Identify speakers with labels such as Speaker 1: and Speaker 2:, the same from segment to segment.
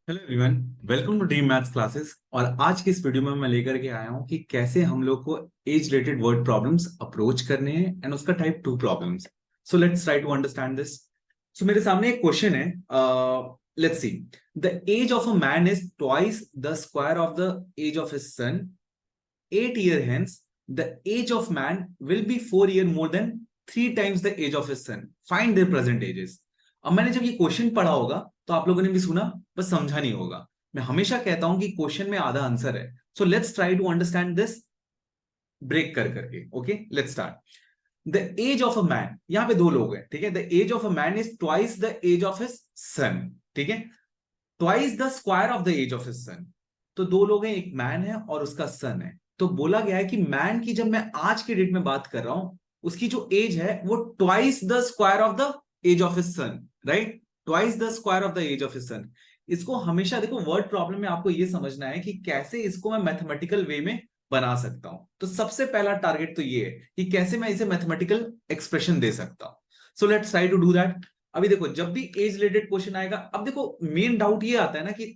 Speaker 1: Hello everyone, welcome to Dream Maths Classes. और आज की इस वीडियो में मैं लेकर के आया हूं कि कैसे हम लोग को age related word problems approach करने हैं एंड उसका type 2 problems. So let's try to understand this. So मेरे सामने एक क्वेश्चन है। Let's see. The age of a man is twice the square of the age of his son. 8 years hence the age of man will be 4 years more than 3 times the age of his son. Find their present ages. अब मैंने जब ये question पढ़ा होगा तो आप लोगों ने भी सुना, बस समझा नहीं होगा। मैं हमेशा कहता हूं कि क्वेश्चन में आधा आंसर है। So let's try to understand this break कर करके। Okay, let's start. The age of a man, यहां पे दो लोग हैं, ठीक है। The age of a man is twice the age of his son, ठीक है। Twice the square of the age of his son. तो दो लोग हैं, एक मैन है और उसका सन है। तो बोला गया है कि मैन की जब मैं आज की डेट में बात कर रहा हूं, उसकी जो एज है वो twice the square of the age of his son, right. Twice the square of the age of his son. इसको हमेशा देखो, वर्ड प्रॉब्लम में आपको ये समझना है कि कैसे इसको मैं मैथमेटिकल वे में बना सकता हूं। तो सबसे पहला टारगेट तो ये है कि कैसे मैं इसे मैथमेटिकल एक्सप्रेशन दे सकता हूं। So let's try to do that. अभी देखो, जब भी एज रिलेटेड क्वेश्चन आएगा, अब देखो मेन डाउट ये आता है ना कि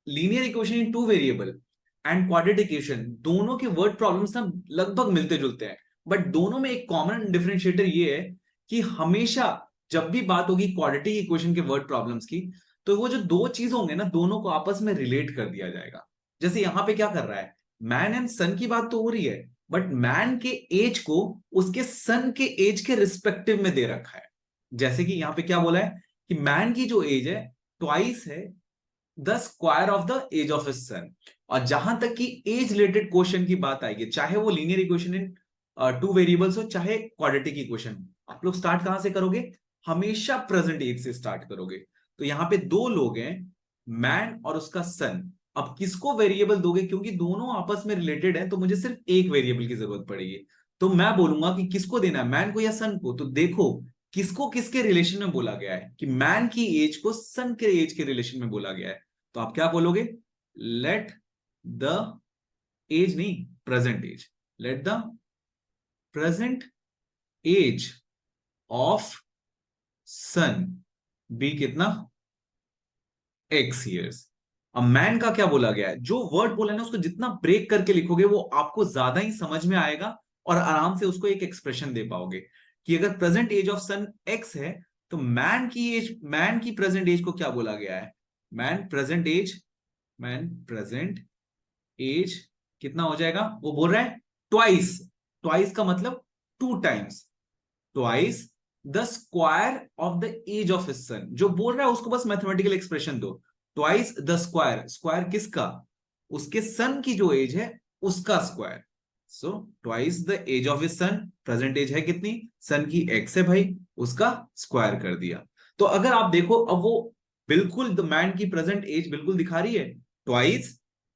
Speaker 1: linear equation in two variable and quadratic equation, दोनों के वर्ड प्रॉब्लम्स ना लगभग मिलते जुलते हैं। बट दोनों में एक कॉमन डिफरेंशिएटर ये है कि हमेशा जब भी बात होगी क्वाड्रेटिक इक्वेशन के वर्ड प्रॉब्लम्स की, तो वो जो दो चीज होंगे ना, दोनों को आपस में रिलेट कर दिया जाएगा। जैसे यहां पे क्या कर रहा है, मैन एंड सन की बात तो हो रही है, बट मैन के एज को उसके सन के एज के रिस्पेक्टिव में दे रखा है। जैसे कि यहां पे क्या बोला है कि मैन की जो एज है ट्वाइस है the square of the age of his son. और जहां तक कि एज रिलेटेड क्वेश्चन की बात आएगी, चाहे वो linear equation in two variables हो, चाहे क्वाड्रेटिक इक्वेशन, आप लोग स्टार्ट कहां से करोगे? हमेशा प्रेजेंट एज से स्टार्ट करोगे। तो यहां पे दो लोग हैं, मैन और उसका सन। अब किसको वेरिएबल दोगे? क्योंकि दोनों आपस में रिलेटेड है, तो मुझे सिर्फ एक वेरिएबल की जरूरत पड़ेगी। तो मैं बोलूंगा कि किसको देना है, मैन को या सन को। तो देखो, किसको किसके रिलेशन में बोला गया है कि मैन की एज को सन के एज के रिलेशन में बोला गया है। तो आप क्या बोलोगे? लेट द एज, नहीं, present age. Let the present age of son be कितना? x years। अब मैन का क्या बोला गया है? जो वर्ड बोला है ना, उसको जितना ब्रेक करके लिखोगे वो आपको ज्यादा ही समझ में आएगा और आराम से उसको एक एक्सप्रेशन दे पाओगे कि अगर present age of son x है, तो मैन की एज, मैन की प्रेजेंट एज को क्या बोला गया है? Man present age, man present age कितना हो जाएगा? वो बोल रहा है ट्वाइस। ट्वाइस का मतलब 2 times. Twice the square of the age of his son. जो बोल रहा है उसको बस मैथमेटिकल एक्सप्रेशन दो। ट्वाइस द स्क्वायर, स्क्वायर किसका? उसके सन की जो एज है उसका square. So twice the age of his son, present age है कितनी? सन की एक्स है भाई, उसका स्क्वायर कर दिया। तो अगर आप देखो, अब वो बिल्कुल द मैन की प्रेजेंट एज बिल्कुल दिखा रही है। Twice,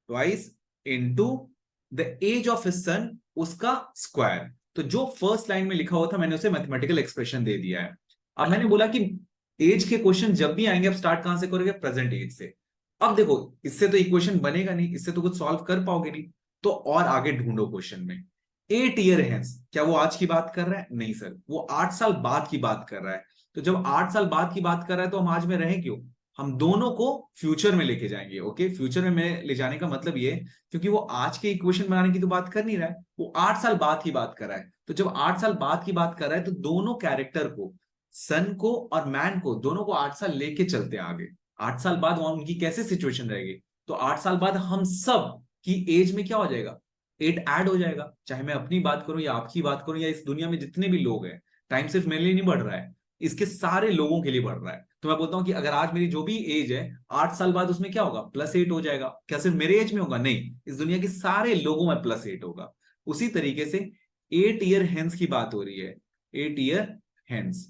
Speaker 1: twice into the age of his son, उसका स्क्वायर। तो जो फर्स्ट लाइन में लिखा हुआ था, मैंने उसे मैथमेटिकल एक्सप्रेशन दे दिया है। अब मैंने बोला कि एज के क्वेश्चन जब भी आएंगे, आप स्टार्ट कहां से करोगे? प्रेजेंट एज से। अब देखो, इससे तो इक्वेशन बनेगा नहीं, इससे तो कुछ सॉल्व कर पाओगे नहीं। तो और आगे ढूंढो क्वेश्चन में। 8 year हैंस, क्या वो आज की बात कर रहा है? नहीं सर, वो 8 साल बाद की बात कर रहा है। तो जब 8 साल बाद की बात कर रहा है, तो हम आज में रहें क्यों? हम दोनों को फ्यूचर में लेके जाएंगे। ओके, फ्यूचर में मैं ले जाने का मतलब ये, क्योंकि वो आज के इक्वेशन बनाने की तो बात कर नहीं रहा है, वो 8 साल बाद की बात कर रहा है। तो जब 8 साल बाद की बात कर रहा है, तो दोनों कैरेक्टर को, सन को और मैन को, दोनों को 8 साल लेके चलते हैं आगे। 8 साल बाद वहां उनकी कैसे सिचुएशन रहेगी? तो 8 साल बाद हम सब की एज में क्या हो जाएगा? 8 ऐड हो जाएगा। चाहे मैं अपनी बात करूं या आपकी बात करूं या इस दुनिया में जितने भी लोग हैं, टाइम सिर्फ मेरे लिए नहीं बढ़ रहा है, इसके सारे लोगों के लिए बढ़ रहा है। तो मैं बोलता हूं कि अगर आज मेरी जो भी एज है, 8 साल बाद उसमें क्या होगा? +8 हो जाएगा। क्या सिर्फ मेरे एज में होगा? नहीं, इस दुनिया के सारे लोगों में +8 होगा। उसी तरीके से 8 year हेंस की बात हो रही है। 8 year हेंस।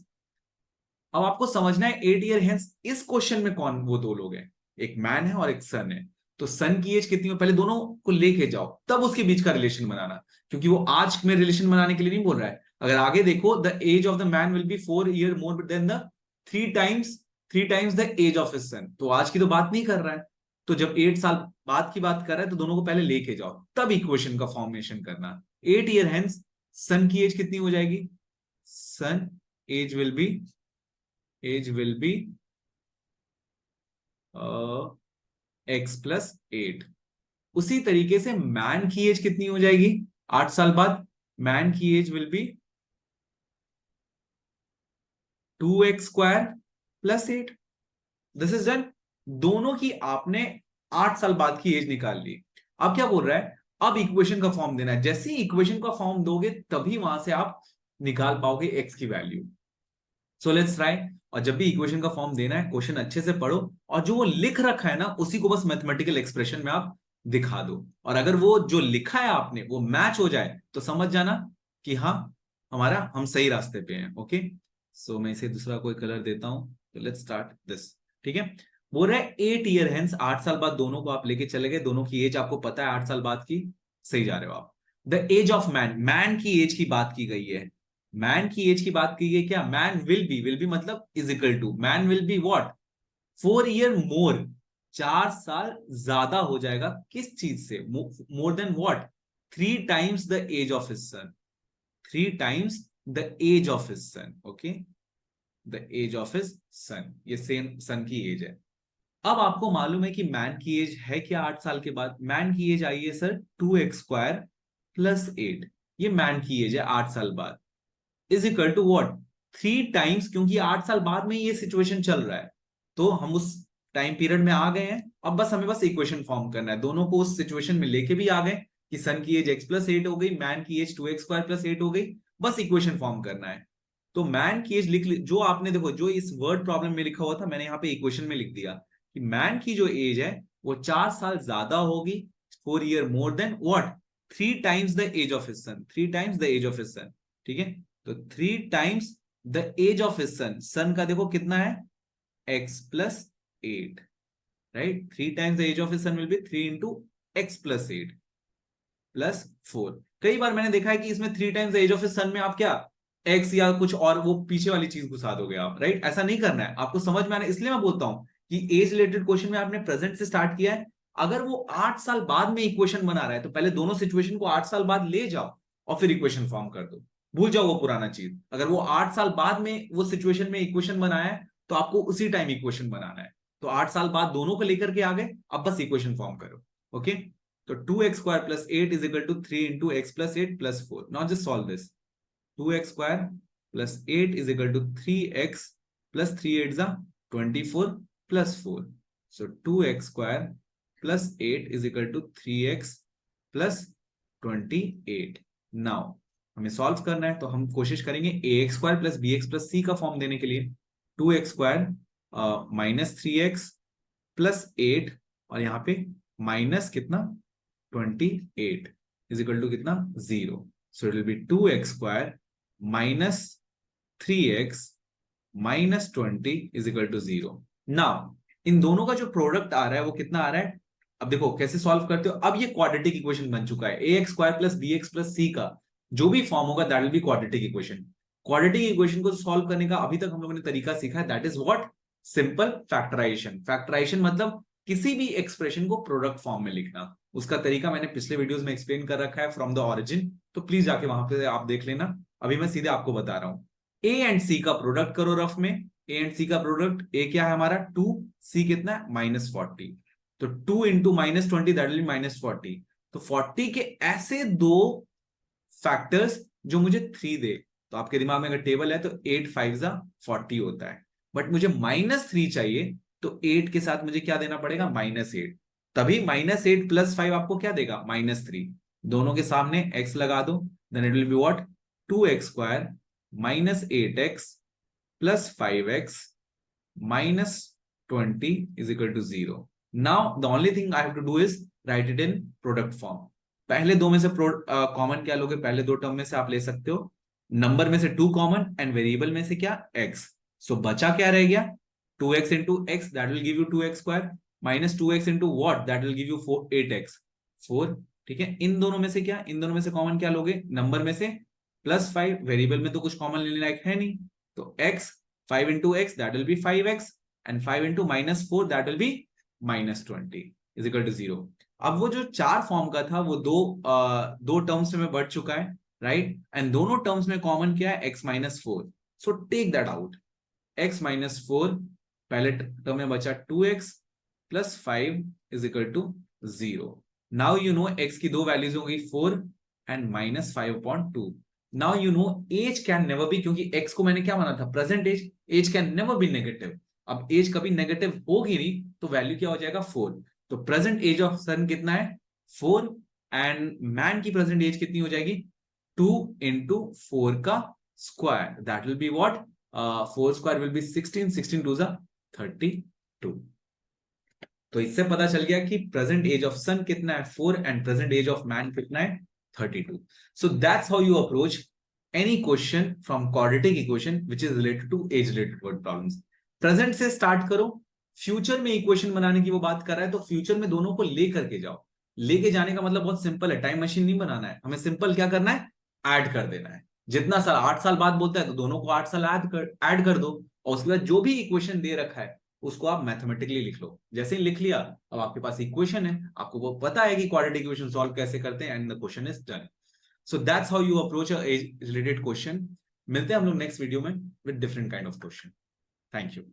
Speaker 1: अब आपको समझना है 8 year हेंस इस क्वेश्चन में कौन वो दो लोग हैं? एक मैन है और एक सन है। तो सन की एज कितनी हो, पहले दोनों को लेके जाओ, तब उसके बीच का रिलेशन बनाना। क्योंकि वो आज में रिलेशन बनाने के लिए नहीं बोल रहा है। अगर आगे देखो, the age of the man will be 4 year more than the three times the age of his son. तो आज की तो बात नहीं कर रहा है। तो जब 8 साल बाद की बात कर रहा है, तो दोनों को पहले लेके जाओ, तब इक्वेशन का फॉर्मेशन करना। 8 year हेंस सन की एज कितनी हो जाएगी? Son age will be, age will be x plus 8। उसी तरीके से मैन की एज कितनी हो जाएगी 8 साल बाद? मैन की age will be 2x² plus 8। This is done. दोनों की आपने 8 साल बाद की एज निकाल ली। अब क्या बोल रहा है, अब इक्वेशन का फॉर्म देना है। जैसे ही इक्वेशन का फॉर्म दोगे तभी वहां से आप निकाल पाओगे एक्स की वैल्यू। So let's try. और जब भी इक्वेशन का फॉर्म देना है, क्वेश्चन अच्छे से पढ़ो, और जो वो लिख रखा है ना उसी को बस मैथमेटिकल एक्सप्रेशन में आप दिखा दो। और अगर वो जो लिखा है आपने वो मैच हो जाए तो समझ जाना कि हाँ, हम सही रास्ते पे हैं। ओके, सो मैं इसे दूसरा कोई कलर देता हूं। तो लेट्स स्टार्ट दिस। ठीक है, बोल रहा है 8 ईयर हेंस, 8 साल बाद दोनों को आप लेके चले गए, दोनों की एज आपको पता है 8 साल बाद की, सही जा रहे हो आप। The age of man, man की एज की बात की गई है। मैन की एज की बात की गई, क्या? मैन विल बी मतलब is equal to, man will be what? 4 year more, 4 साल ज्यादा हो जाएगा। किस चीज से? More than what? 3 times the age of his son. 3 times the age of his son. Okay, the age of his son, ये same सन की as है। अब आपको मालूम है कि मैन की एज है क्या 8 साल के बाद? मैन की एज आई है सर 2x² प्लस 8। ये मैन की एज है 8 साल बाद, is equal to what? 3 times, क्योंकि 8 साल बाद में ये सिचुएशन चल रहा है तो हम उस टाइम पीरियड में आ गए हैं। अब बस हमें बस इक्वेशन फॉर्म करना है, दोनों को उस सिचुएशन में लेके भी आ गए कि सन की एज x प्लस 8 हो गई, मैन की एज 2x² प्लस 8 हो गई। बस इक्वेशन फॉर्म करना है। तो मैन की एज लिख जो आपने देखो, जो इस वर्ड प्रॉब्लम में लिखा हुआ था मैंने यहाँ पे इक्वेशन में लिख दिया कि मैन की जो एज है वो 4 साल ज्यादा होगी, 4 year more than what? 3 times the age of his son, 3 times the age of his son. ठीक है, तो 3 times the age of his son. Son का देखो कितना है, x plus 8, right? 3 times the age of his son will be 3 into x plus 8 plus 4। कई बार मैंने देखा है कि इसमें 3 टाइम्स एज ऑफ हिज सन में आप क्या x या कुछ और वो पीछे वाली चीज घुसा दोगे आप, राइट? ऐसा नहीं करना है, आपको समझ में आना। इसलिए मैं बोलता हूं कि एज रिलेटेड क्वेश्चन में आपने प्रेजेंट से स्टार्ट किया है। अगर वो 8 साल बाद में इक्वेशन बना रहा है तो पहले दोनों सिचुएशन को 8 साल बाद ले जाओ और फिर इक्वेशन फॉर्म कर दो। भूल जाओ वो पुराना चीज। अगर वो 8 साल बाद में वो सिचुएशन में इक्वेशन बनाया है तो आपको उसी टाइम इक्वेशन बनाना है। तो 8 साल बाद दोनों को लेकर के आ गए, अब बस इक्वेशन फॉर्म करो। ओके, तो 2x² plus 8 is equal to 3 into x plus 8 plus 4। Now just solve this. 2x² plus 8 is equal to 3x plus 3 8 is 24 plus 4. So 2x² plus 8 is equal to 3x plus 28. Now हमें solve करना है तो हम कोशिश करेंगे ax² plus bx plus c का form देने के लिए। 2x² माइनस 3x प्लस 8 और यहाँ पे माइनस कितना 28 इज इक्वल टू कितना 0। So it will be 2x² minus 3x minus 20 is equal to 0। Now इन दोनों का जो प्रोडक्ट आ रहा है वो कितना आ रहा है? अब देखो कैसे सॉल्व करते हो। अब ये क्वाड्रेटिक इक्वेशन बन चुका है। ax² plus bx plus c का जो भी फॉर्म होगा that will B quadratic equation. Quadratic equation को सॉल्व करने का अभी तक हम लोगों ने तरीका सीखा है, that is what? Simple factorisation. Factorisation मतलब किसी भी एक्सप्रेशन को प्रोडक्ट फॉर्म में लिखना। उसका तरीका मैंने पिछले वीडियोस में एक्सप्लेन कर रखा है फ्रॉम द ओरिजिन, तो प्लीज जाके वहां पे आप देख लेना। अभी मैं सीधे आपको बता रहा हूं। ए एंड सी का प्रोडक्ट करो रफ में। ए एंड सी का प्रोडक्ट, ए क्या है हमारा 2, सी कितना है -40। तो 2 into -20 दैट विल बी -40। तो 40 के ऐसे दो फैक्टर्स जो मुझे 3 दे। तो आपके दिमाग में अगर टेबल है तो 8 5 40 होता है, बट मुझे -3 चाहिए तो 8 के साथ मुझे क्या देना पड़ेगा -8। तभी -8 प्लस 5 आपको क्या देगा -3। दोनों के सामने x लगा दो, then it will be what? 2x² minus 8x plus 5x minus 20 is equal to 0। Now the only thing I have to do is write it in product form. पहले दो में से कॉमन क्या लोगे? पहले दो टर्म में से आप ले सकते हो नंबर में से 2 कॉमन एंड वेरिएबल में से क्या x। सो बचा क्या रह गया? 2x into x that will give you 2x² minus 2x into what that will give you 8x 4। ठीक है, इन दोनों में से क्या? इन दोनों में से कॉमन क्या लोगे? नंबर में से प्लस 5, वेरिएबल में तो कुछ कॉमन लेने लायक है नहीं, तो x 5 into x that will be 5x and 5 into -4 that will be -20 is equal to 0। अब वो जो 4 फॉर्म का था वो दो टर्म्स में बढ़ चुका है, राइट? एंड दोनों टर्म्स में कॉमन क्या है? x -4। So take that out. x -4 पहले टर्म में बचा 2x plus 5 is equal to 0। Now you know x की दो वैल्यूज होंगी 4 and minus 5/2। Now you know age can never be, क्योंकि x को मैंने क्या माना था, present age, age can never be negative. अब एज कभी नेगेटिव होगी नहीं, तो वैल्यू क्या हो जाएगा 4। तो प्रेजेंट एज ऑफ सन कितना है 4, एंड मैन की प्रेजेंट एज कितनी हो जाएगी 2 इंटू 4 का square, that will be what, 4 square will be 16, 16 टू जा 32। तो इससे पता चल गया कि प्रेजेंट एज ऑफ सन कितना है 4 and present age of man कितना है 32। So that's how you approach any question from quadratic equation which is related to age related word problems। Present से स्टार्ट करो, फ्यूचर में इक्वेशन बनाने की वो बात कर रहा है, तो फ्यूचर में दोनों को लेकर के जाओ। लेके जाने का मतलब बहुत सिंपल है, टाइम मशीन नहीं बनाना है हमें, सिंपल क्या करना है, ऐड कर देना है। जितना साल 8 साल बाद बोलता है तो दोनों को 8 साल ऐड कर दो, और उसके बाद जो भी इक्वेशन दे रखा है उसको आप मैथमेटिकली लिख लो। जैसे ही लिख लिया, अब आपके पास इक्वेशन है, आपको वो पता है कि क्वाड्रेटिक इक्वेशन सॉल्व कैसे करते हैं, and the question is done. So that's how you approach a age related question। मिलते हैं हम लोग नेक्स्ट वीडियो में with different kind of question। Thank you।